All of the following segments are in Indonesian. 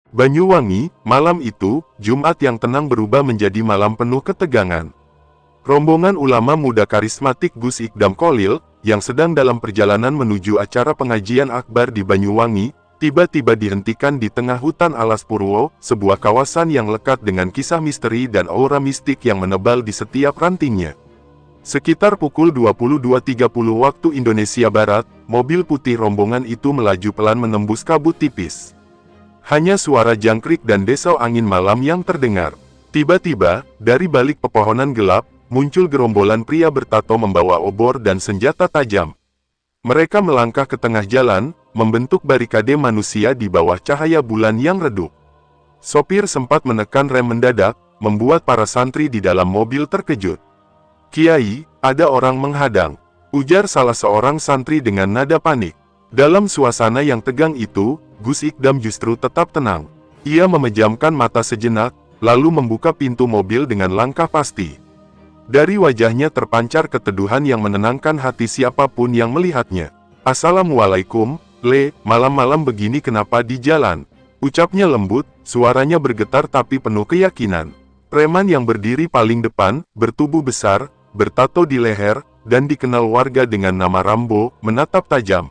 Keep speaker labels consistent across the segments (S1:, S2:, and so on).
S1: Banyuwangi, malam itu, Jumat yang tenang berubah menjadi malam penuh ketegangan. Rombongan ulama muda karismatik Gus Ikdam Kholil, yang sedang dalam perjalanan menuju acara pengajian akbar di Banyuwangi, tiba-tiba dihentikan di tengah hutan Alas Purwo, sebuah kawasan yang lekat dengan kisah misteri dan aura mistik yang menebal di setiap rantingnya. Sekitar pukul 22.30 waktu Indonesia Barat, mobil putih rombongan itu melaju pelan menembus kabut tipis. Hanya suara jangkrik dan desau angin malam yang terdengar. Tiba-tiba, dari balik pepohonan gelap, muncul gerombolan pria bertato membawa obor dan senjata tajam. Mereka melangkah ke tengah jalan, membentuk barikade manusia di bawah cahaya bulan yang redup. Sopir sempat menekan rem mendadak, membuat para santri di dalam mobil terkejut. "Kiai, ada orang menghadang," ujar salah seorang santri dengan nada panik. Dalam suasana yang tegang itu, Gus Ikdam justru tetap tenang. Ia memejamkan mata sejenak, lalu membuka pintu mobil dengan langkah pasti. Dari wajahnya terpancar keteduhan yang menenangkan hati siapapun yang melihatnya. "Assalamualaikum, Le, malam-malam begini kenapa di jalan?" Ucapnya lembut, suaranya bergetar tapi penuh keyakinan. Preman yang berdiri paling depan, bertubuh besar, bertato di leher, dan dikenal warga dengan nama Rambo, menatap tajam.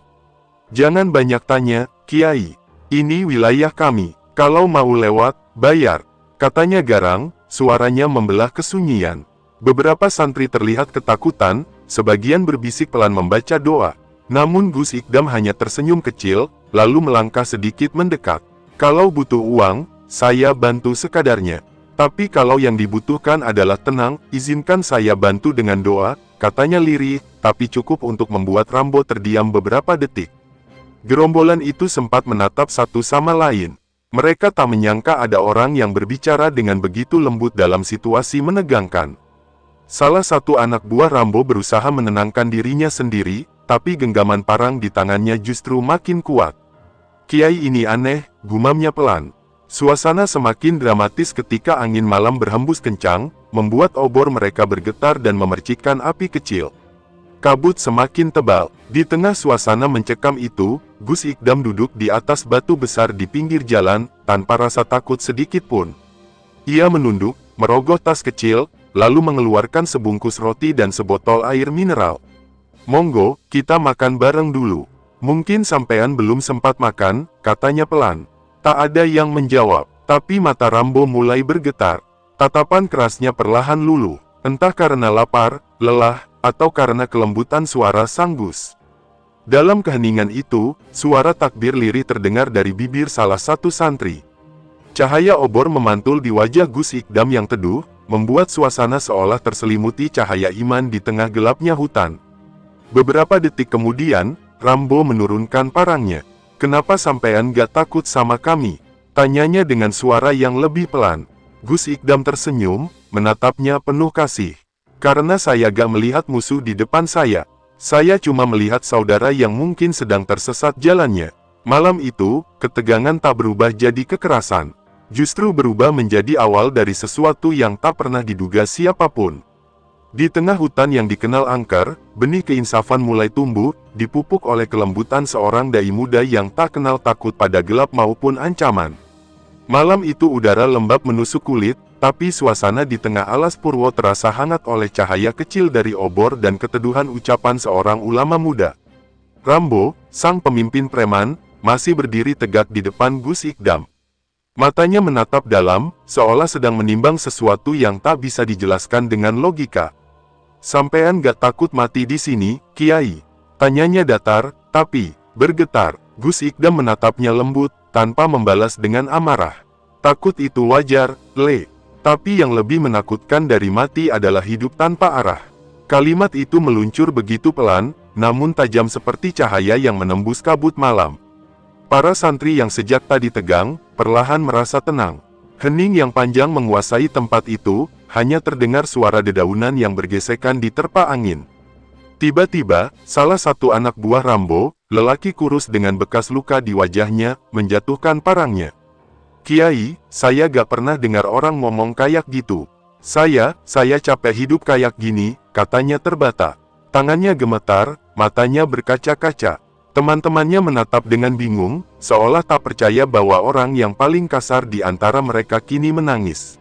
S1: "Jangan banyak tanya, Kiai. Ini wilayah kami. Kalau mau lewat, bayar," katanya garang, suaranya membelah kesunyian. Beberapa santri terlihat ketakutan, sebagian berbisik pelan membaca doa. Namun Gus Ikdam hanya tersenyum kecil, lalu melangkah sedikit mendekat. "Kalau butuh uang, saya bantu sekadarnya. Tapi kalau yang dibutuhkan adalah tenang, izinkan saya bantu dengan doa," katanya lirih, tapi cukup untuk membuat Rambo terdiam beberapa detik. Gerombolan itu sempat menatap satu sama lain. Mereka tak menyangka ada orang yang berbicara dengan begitu lembut dalam situasi menegangkan. Salah satu anak buah Rambo berusaha menenangkan dirinya sendiri, tapi genggaman parang di tangannya justru makin kuat. "Kiai ini aneh," gumamnya pelan. Suasana semakin dramatis ketika angin malam berhembus kencang, membuat obor mereka bergetar dan memercikkan api kecil. Kabut semakin tebal. Di tengah suasana mencekam itu, Gus Ikdam duduk di atas batu besar di pinggir jalan, tanpa rasa takut sedikit pun. Ia menunduk, merogoh tas kecil, lalu mengeluarkan sebungkus roti dan sebotol air mineral. "Monggo, kita makan bareng dulu. Mungkin sampean belum sempat makan," katanya pelan. Tak ada yang menjawab, tapi mata Rambo mulai bergetar. Tatapan kerasnya perlahan luluh, entah karena lapar, lelah, atau karena kelembutan suara sang Gus. Dalam keheningan itu, suara takbir lirih terdengar dari bibir salah satu santri. Cahaya obor memantul di wajah Gus Ikdam yang teduh, membuat suasana seolah terselimuti cahaya iman di tengah gelapnya hutan. Beberapa detik kemudian, Rambo menurunkan parangnya. "Kenapa sampean gak takut sama kami?" tanyanya dengan suara yang lebih pelan. Gus Ikdam tersenyum, menatapnya penuh kasih. "Karena saya gak melihat musuh di depan saya. Saya cuma melihat saudara yang mungkin sedang tersesat jalannya." Malam itu, ketegangan tak berubah jadi kekerasan. Justru berubah menjadi awal dari sesuatu yang tak pernah diduga siapapun. Di tengah hutan yang dikenal angker, benih keinsafan mulai tumbuh, dipupuk oleh kelembutan seorang dai muda yang tak kenal takut pada gelap maupun ancaman. Malam itu udara lembab menusuk kulit, tapi suasana di tengah Alas Purwo terasa hangat oleh cahaya kecil dari obor dan keteduhan ucapan seorang ulama muda. Rambo, sang pemimpin preman, masih berdiri tegak di depan Gus Ikdam. Matanya menatap dalam, seolah sedang menimbang sesuatu yang tak bisa dijelaskan dengan logika. "Sampean gak takut mati di sini, Kiai?" tanyanya datar, tapi bergetar. Gus Ikdam menatapnya lembut, tanpa membalas dengan amarah. "Takut itu wajar, Le. Tapi yang lebih menakutkan dari mati adalah hidup tanpa arah." Kalimat itu meluncur begitu pelan, namun tajam seperti cahaya yang menembus kabut malam. Para santri yang sejak tadi tegang, perlahan merasa tenang. Hening yang panjang menguasai tempat itu, hanya terdengar suara dedaunan yang bergesekan di terpa angin. Tiba-tiba, salah satu anak buah Rambo, lelaki kurus dengan bekas luka di wajahnya, menjatuhkan parangnya. "Kiai, saya gak pernah dengar orang ngomong kayak gitu. Saya capek hidup kayak gini," katanya terbata. Tangannya gemetar, matanya berkaca-kaca. Teman-temannya menatap dengan bingung, seolah tak percaya bahwa orang yang paling kasar di antara mereka kini menangis.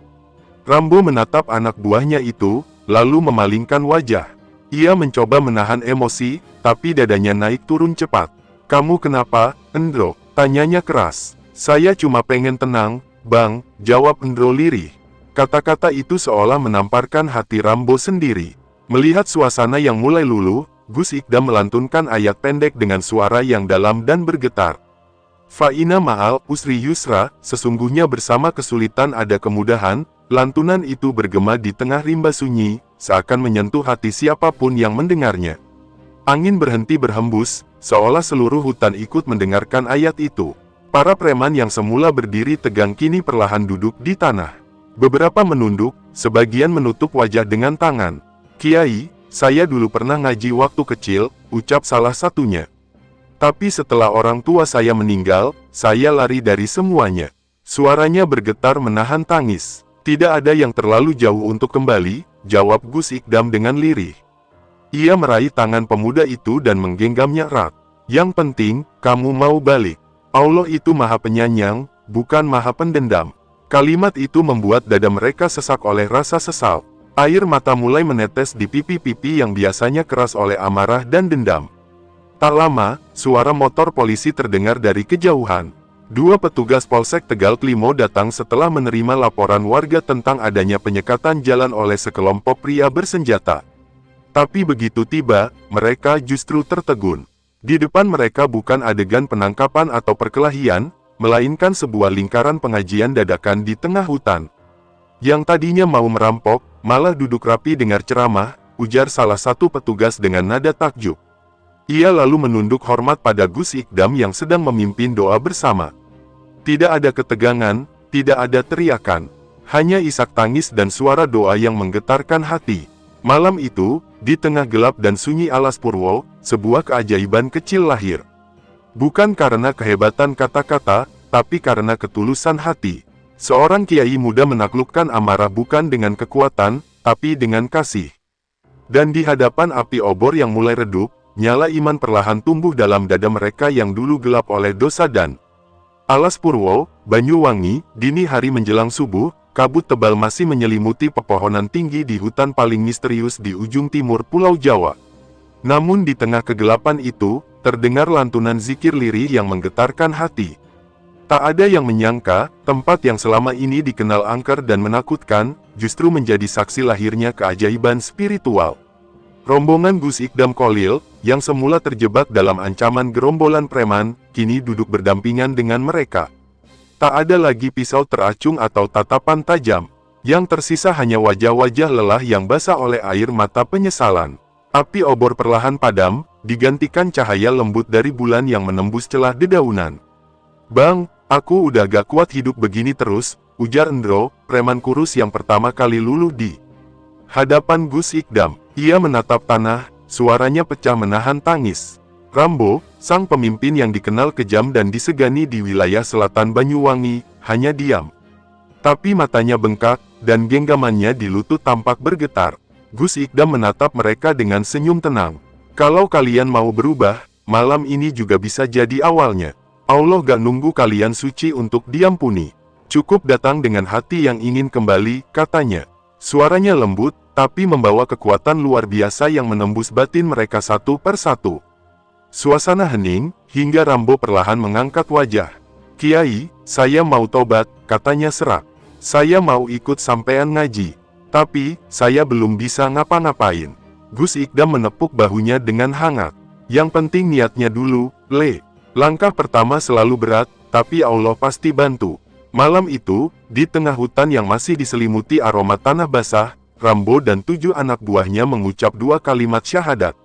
S1: Rambo menatap anak buahnya itu, lalu memalingkan wajah. Ia mencoba menahan emosi, tapi dadanya naik turun cepat. "Kamu kenapa, Endro?" tanyanya keras. "Saya cuma pengen tenang, Bang," jawab Endro lirih. Kata-kata itu seolah menamparkan hati Rambo sendiri. Melihat suasana yang mulai luluh, Gus Ikdam melantunkan ayat pendek dengan suara yang dalam dan bergetar. "Fa'ina ma'al usri yusra, sesungguhnya bersama kesulitan ada kemudahan." Lantunan itu bergema di tengah rimba sunyi, seakan menyentuh hati siapapun yang mendengarnya. Angin berhenti berhembus, seolah seluruh hutan ikut mendengarkan ayat itu. Para preman yang semula berdiri tegang kini perlahan duduk di tanah. Beberapa menunduk, sebagian menutup wajah dengan tangan. "Kiai, saya dulu pernah ngaji waktu kecil," ucap salah satunya. "Tapi setelah orang tua saya meninggal, saya lari dari semuanya." Suaranya bergetar menahan tangis. "Tidak ada yang terlalu jauh untuk kembali," jawab Gus Ikdam dengan lirih. Ia meraih tangan pemuda itu dan menggenggamnya erat. "Yang penting, kamu mau balik. Allah itu maha penyayang, bukan maha pendendam." Kalimat itu membuat dada mereka sesak oleh rasa sesal. Air mata mulai menetes di pipi-pipi yang biasanya keras oleh amarah dan dendam. Tak lama, suara motor polisi terdengar dari kejauhan. Dua petugas Polsek Tegal Klimo datang setelah menerima laporan warga tentang adanya penyekatan jalan oleh sekelompok pria bersenjata. Tapi begitu tiba, mereka justru tertegun. Di depan mereka bukan adegan penangkapan atau perkelahian, melainkan sebuah lingkaran pengajian dadakan di tengah hutan. Yang tadinya mau merampok, malah duduk rapi dengar ceramah, ujar salah satu petugas dengan nada takjub. Ia lalu menunduk hormat pada Gus Ikdam yang sedang memimpin doa bersama. Tidak ada ketegangan, tidak ada teriakan. Hanya isak tangis dan suara doa yang menggetarkan hati. Malam itu, di tengah gelap dan sunyi alas Purwo, sebuah keajaiban kecil lahir. Bukan karena kehebatan kata-kata, tapi karena ketulusan hati. Seorang kiai muda menaklukkan amarah bukan dengan kekuatan, tapi dengan kasih. Dan di hadapan api obor yang mulai redup, nyala iman perlahan tumbuh dalam dada mereka yang dulu gelap oleh dosa dan alas Purwo, Banyuwangi, dini hari menjelang subuh, kabut tebal masih menyelimuti pepohonan tinggi di hutan paling misterius di ujung timur Pulau Jawa. Namun di tengah kegelapan itu, terdengar lantunan zikir lirih yang menggetarkan hati. Tak ada yang menyangka, tempat yang selama ini dikenal angker dan menakutkan, justru menjadi saksi lahirnya keajaiban spiritual. Rombongan Gus Ikdam Kholil, yang semula terjebak dalam ancaman gerombolan preman, kini duduk berdampingan dengan mereka. Tak ada lagi pisau teracung atau tatapan tajam. Yang tersisa hanya wajah-wajah lelah yang basah oleh air mata penyesalan. Api obor perlahan padam, digantikan cahaya lembut dari bulan yang menembus celah dedaunan. "Bang, aku udah gak kuat hidup begini terus," ujar Endro, preman kurus yang pertama kali luluh di hadapan Gus Ikdam. Ia menatap tanah, suaranya pecah menahan tangis. Rambo, sang pemimpin yang dikenal kejam dan disegani di wilayah selatan Banyuwangi, hanya diam. Tapi matanya bengkak, dan genggamannya di lutut tampak bergetar. Gus Ikdam menatap mereka dengan senyum tenang. "Kalau kalian mau berubah, malam ini juga bisa jadi awalnya. Allah gak nunggu kalian suci untuk diampuni. Cukup datang dengan hati yang ingin kembali," katanya. Suaranya lembut, tapi membawa kekuatan luar biasa yang menembus batin mereka satu persatu. Suasana hening, hingga Rambo perlahan mengangkat wajah. "Kiai, saya mau tobat," katanya serak. "Saya mau ikut sampean ngaji. Tapi, saya belum bisa ngapa-ngapain." Gus Ikdam menepuk bahunya dengan hangat. "Yang penting niatnya dulu, Le. Langkah pertama selalu berat, tapi Allah pasti bantu." Malam itu, di tengah hutan yang masih diselimuti aroma tanah basah, Rambo dan 7 anak buahnya mengucap 2 kalimat syahadat.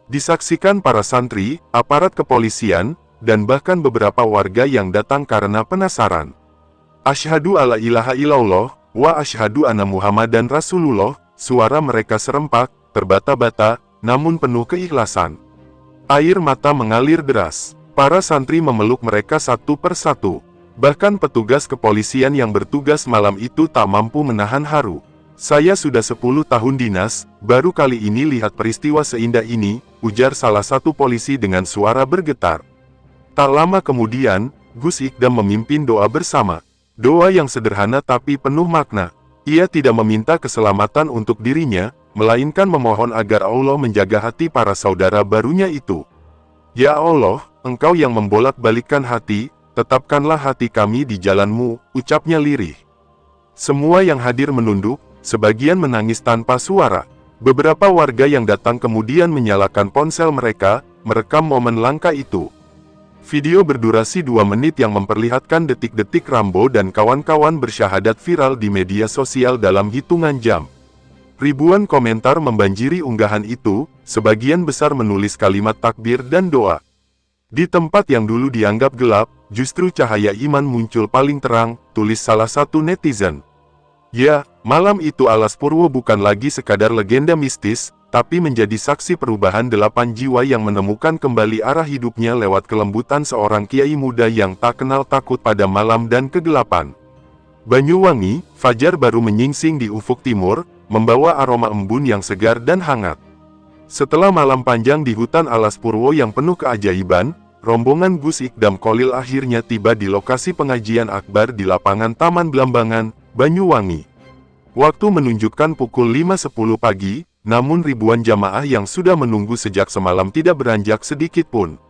S1: Disaksikan para santri, aparat kepolisian, dan bahkan beberapa warga yang datang karena penasaran. "Asyhadu alla ilaha illallah, wa asyhadu anna Muhammadan Rasulullah," suara mereka serempak, terbata-bata, namun penuh keikhlasan. Air mata mengalir deras. Para santri memeluk mereka satu persatu. Bahkan petugas kepolisian yang bertugas malam itu tak mampu menahan haru. "Saya sudah 10 tahun dinas, baru kali ini lihat peristiwa seindah ini," ujar salah satu polisi dengan suara bergetar. Tak lama kemudian, Gus Ikdam memimpin doa bersama. Doa yang sederhana tapi penuh makna. Ia tidak meminta keselamatan untuk dirinya, melainkan memohon agar Allah menjaga hati para saudara barunya itu. Ya Allah, Engkau yang membolak-balikkan hati, tetapkanlah hati kami di jalan-Mu, ucapnya lirih. Semua yang hadir menunduk, sebagian menangis tanpa suara. Beberapa warga yang datang kemudian menyalakan ponsel mereka, merekam momen langka itu. Video berdurasi 2 menit yang memperlihatkan detik-detik Rambo dan kawan-kawan bersyahadat viral di media sosial dalam hitungan jam. Ribuan komentar membanjiri unggahan itu, sebagian besar menulis kalimat takbir dan doa. Di tempat yang dulu dianggap gelap, justru cahaya iman muncul paling terang, tulis salah satu netizen. Ya, malam itu Alas Purwo bukan lagi sekadar legenda mistis, tapi menjadi saksi perubahan 8 jiwa yang menemukan kembali arah hidupnya lewat kelembutan seorang kiai muda yang tak kenal takut pada malam dan kegelapan. Banyuwangi, fajar baru menyingsing di ufuk timur, membawa aroma embun yang segar dan hangat. Setelah malam panjang di hutan Alas Purwo yang penuh keajaiban, rombongan Gus Ikdam Kholil akhirnya tiba di lokasi pengajian akbar di lapangan Taman Blambangan, Banyuwangi. Waktu menunjukkan pukul 5.10 pagi, namun ribuan jamaah yang sudah menunggu sejak semalam tidak beranjak sedikit pun.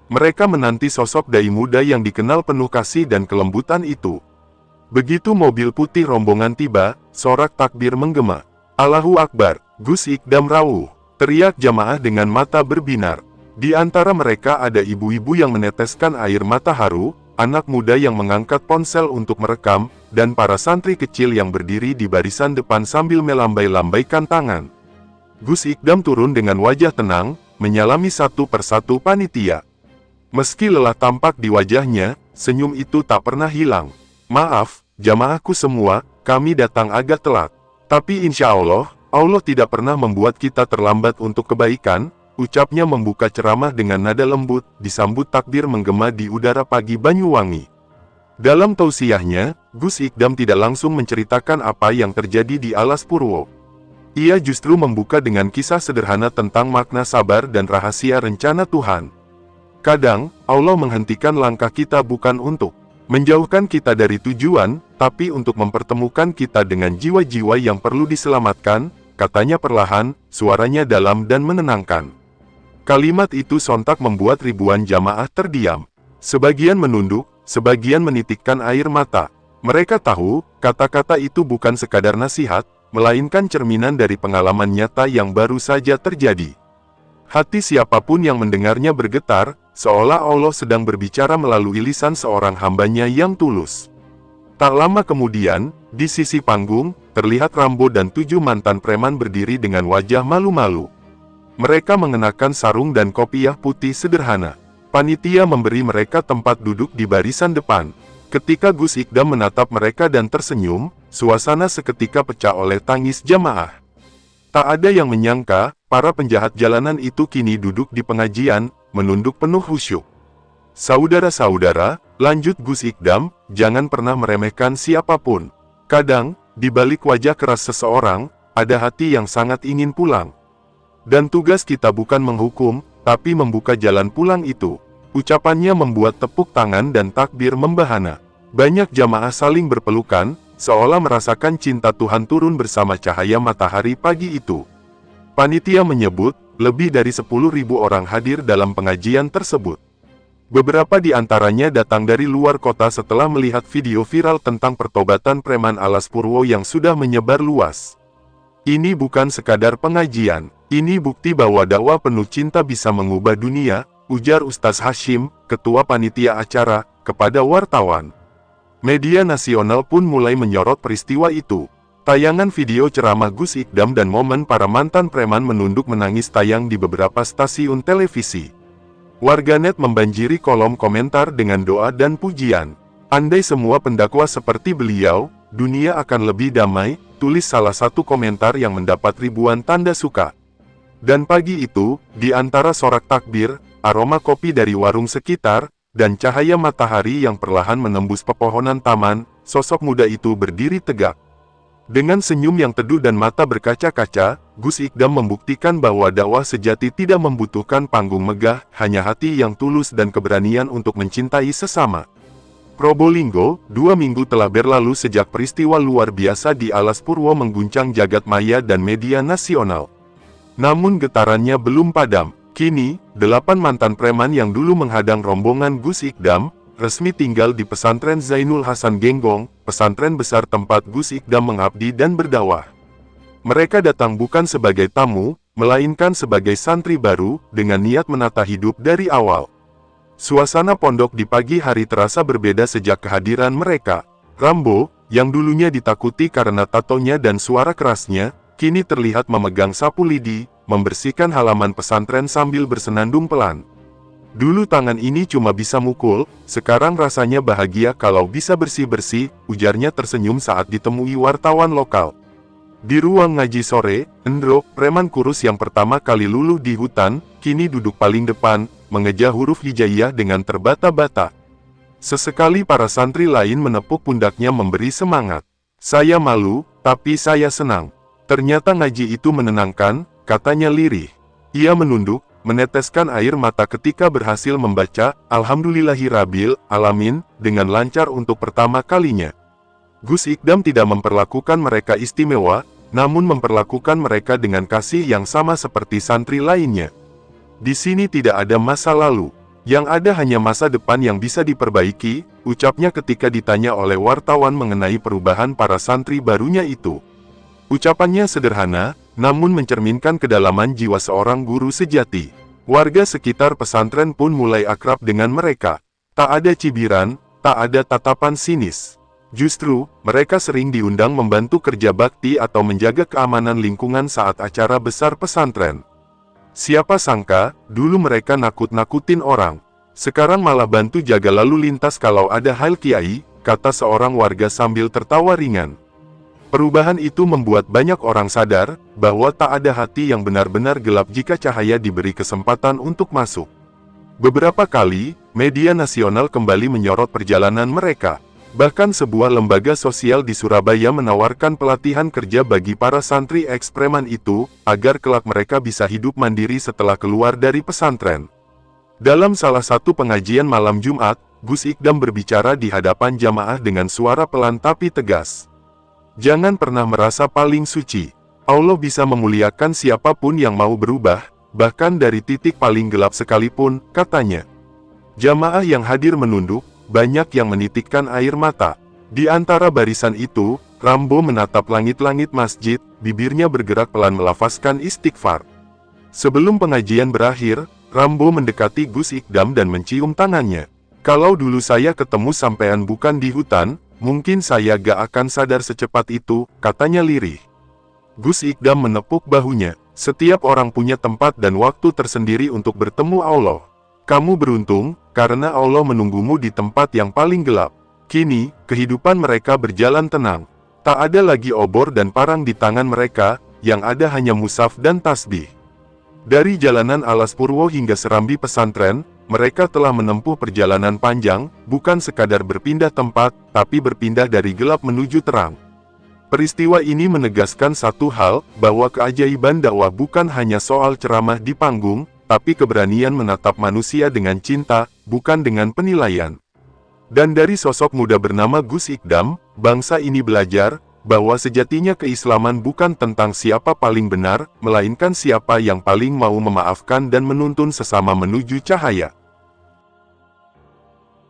S1: Mereka menanti sosok dai muda yang dikenal penuh kasih dan kelembutan itu. Begitu mobil putih rombongan tiba, sorak takbir menggema. Allahu Akbar, Gus Ikdam rawuh, teriak jamaah dengan mata berbinar. Di antara mereka ada ibu-ibu yang meneteskan air mata haru, anak muda yang mengangkat ponsel untuk merekam, dan para santri kecil yang berdiri di barisan depan sambil melambai-lambaikan tangan. Gus Ikdam turun dengan wajah tenang, menyalami satu persatu panitia. Meski lelah tampak di wajahnya, senyum itu tak pernah hilang. Maaf, jamaahku semua, kami datang agak telat. Tapi insya Allah, Allah tidak pernah membuat kita terlambat untuk kebaikan, ucapnya membuka ceramah dengan nada lembut, disambut takbir menggema di udara pagi Banyuwangi. Dalam tausiahnya, Gus Ikdam tidak langsung menceritakan apa yang terjadi di Alas Purwo. Ia justru membuka dengan kisah sederhana tentang makna sabar dan rahasia rencana Tuhan. Kadang, Allah menghentikan langkah kita bukan untuk menjauhkan kita dari tujuan, tapi untuk mempertemukan kita dengan jiwa-jiwa yang perlu diselamatkan, katanya perlahan, suaranya dalam dan menenangkan. Kalimat itu sontak membuat ribuan jamaah terdiam. Sebagian menunduk, sebagian menitikkan air mata. Mereka tahu, kata-kata itu bukan sekadar nasihat, melainkan cerminan dari pengalaman nyata yang baru saja terjadi. Hati siapapun yang mendengarnya bergetar, seolah Allah sedang berbicara melalui lisan seorang hambanya yang tulus. Tak lama kemudian, di sisi panggung, terlihat Rambo dan 7 mantan preman berdiri dengan wajah malu-malu. Mereka mengenakan sarung dan kopiah putih sederhana. Panitia memberi mereka tempat duduk di barisan depan. Ketika Gus Ikdam menatap mereka dan tersenyum, suasana seketika pecah oleh tangis jamaah. Tak ada yang menyangka, para penjahat jalanan itu kini duduk di pengajian, menunduk penuh khusyuk. Saudara-saudara, lanjut Gus Ikdam, jangan pernah meremehkan siapapun. Kadang, di balik wajah keras seseorang, ada hati yang sangat ingin pulang. Dan tugas kita bukan menghukum, tapi membuka jalan pulang itu. Ucapannya membuat tepuk tangan dan takbir membahana. Banyak jamaah saling berpelukan, seolah merasakan cinta Tuhan turun bersama cahaya matahari pagi itu. Panitia menyebut, lebih dari 10.000 orang hadir dalam pengajian tersebut. Beberapa di antaranya datang dari luar kota setelah melihat video viral tentang pertobatan preman Alas Purwo yang sudah menyebar luas. Ini bukan sekadar pengajian, ini bukti bahwa dakwah penuh cinta bisa mengubah dunia, ujar Ustaz Hashim, ketua panitia acara, kepada wartawan. Media nasional pun mulai menyorot peristiwa itu. Tayangan video ceramah Gus Ikdam dan momen para mantan preman menunduk menangis tayang di beberapa stasiun televisi. Warganet membanjiri kolom komentar dengan doa dan pujian. Andai semua pendakwa seperti beliau, dunia akan lebih damai, tulis salah satu komentar yang mendapat ribuan tanda suka. Dan pagi itu, di antara sorak takbir, aroma kopi dari warung sekitar, dan cahaya matahari yang perlahan menembus pepohonan taman, sosok muda itu berdiri tegak. Dengan senyum yang teduh dan mata berkaca-kaca, Gus Ikdam membuktikan bahwa dakwah sejati tidak membutuhkan panggung megah, hanya hati yang tulus dan keberanian untuk mencintai sesama. Probolinggo, 2 minggu telah berlalu sejak peristiwa luar biasa di Alas Purwo mengguncang jagat maya dan media nasional. Namun getarannya belum padam. Kini, 8 mantan preman yang dulu menghadang rombongan Gus Ikdam, resmi tinggal di pesantren Zainul Hasan Genggong, pesantren besar tempat Gus Ikdam mengabdi dan berdakwah. Mereka datang bukan sebagai tamu, melainkan sebagai santri baru, dengan niat menata hidup dari awal. Suasana pondok di pagi hari terasa berbeda sejak kehadiran mereka. Rambo, yang dulunya ditakuti karena tatonya dan suara kerasnya, kini terlihat memegang sapu lidi, membersihkan halaman pesantren sambil bersenandung pelan. Dulu tangan ini cuma bisa mukul, sekarang rasanya bahagia kalau bisa bersih-bersih, ujarnya tersenyum saat ditemui wartawan lokal. Di ruang ngaji sore, Endro, preman kurus yang pertama kali luluh di hutan, kini duduk paling depan, mengeja huruf hijaiyah dengan terbata-bata. Sesekali para santri lain menepuk pundaknya memberi semangat. Saya malu, tapi saya senang. Ternyata ngaji itu menenangkan, katanya lirih. Ia menunduk, meneteskan air mata ketika berhasil membaca Alhamdulillahirabbil alamin dengan lancar untuk pertama kalinya. Gus Ikdam tidak memperlakukan mereka istimewa, namun memperlakukan mereka dengan kasih yang sama seperti santri lainnya. Di sini tidak ada masa lalu, yang ada hanya masa depan yang bisa diperbaiki, ucapnya ketika ditanya oleh wartawan mengenai perubahan para santri barunya itu. Ucapannya sederhana, namun mencerminkan kedalaman jiwa seorang guru sejati. Warga sekitar pesantren pun mulai akrab dengan mereka. Tak ada cibiran, tak ada tatapan sinis. Justru, mereka sering diundang membantu kerja bakti atau menjaga keamanan lingkungan saat acara besar pesantren. Siapa sangka, dulu mereka nakut-nakutin orang. Sekarang malah bantu jaga lalu lintas kalau ada hal kiai, kata seorang warga sambil tertawa ringan. Perubahan itu membuat banyak orang sadar, bahwa tak ada hati yang benar-benar gelap jika cahaya diberi kesempatan untuk masuk. Beberapa kali, media nasional kembali menyorot perjalanan mereka. Bahkan sebuah lembaga sosial di Surabaya menawarkan pelatihan kerja bagi para santri eks-preman itu, agar kelak mereka bisa hidup mandiri setelah keluar dari pesantren. Dalam salah satu pengajian malam Jumat, Gus Ikdam berbicara di hadapan jamaah dengan suara pelan tapi tegas. Jangan pernah merasa paling suci. Allah bisa memuliakan siapapun yang mau berubah, bahkan dari titik paling gelap sekalipun, katanya. Jamaah yang hadir menunduk, banyak yang menitikkan air mata. Di antara barisan itu, Rambo menatap langit-langit masjid, bibirnya bergerak pelan melafazkan istighfar. Sebelum pengajian berakhir, Rambo mendekati Gus Ikdam dan mencium tangannya. Kalau dulu saya ketemu sampean bukan di hutan, mungkin saya gak akan sadar secepat itu, katanya lirih. Gus Ikdam menepuk bahunya. Setiap orang punya tempat dan waktu tersendiri untuk bertemu Allah. Kamu beruntung, karena Allah menunggumu di tempat yang paling gelap. Kini, kehidupan mereka berjalan tenang. Tak ada lagi obor dan parang di tangan mereka, yang ada hanya mushaf dan tasbih. Dari jalanan Alas Purwo hingga serambi pesantren, mereka telah menempuh perjalanan panjang, bukan sekadar berpindah tempat, tapi berpindah dari gelap menuju terang. Peristiwa ini menegaskan satu hal, bahwa keajaiban dakwah bukan hanya soal ceramah di panggung, tapi keberanian menatap manusia dengan cinta, bukan dengan penilaian. Dan dari sosok muda bernama Gus Ikdam, bangsa ini belajar, bahwa sejatinya keislaman bukan tentang siapa paling benar, melainkan siapa yang paling mau memaafkan dan menuntun sesama menuju cahaya.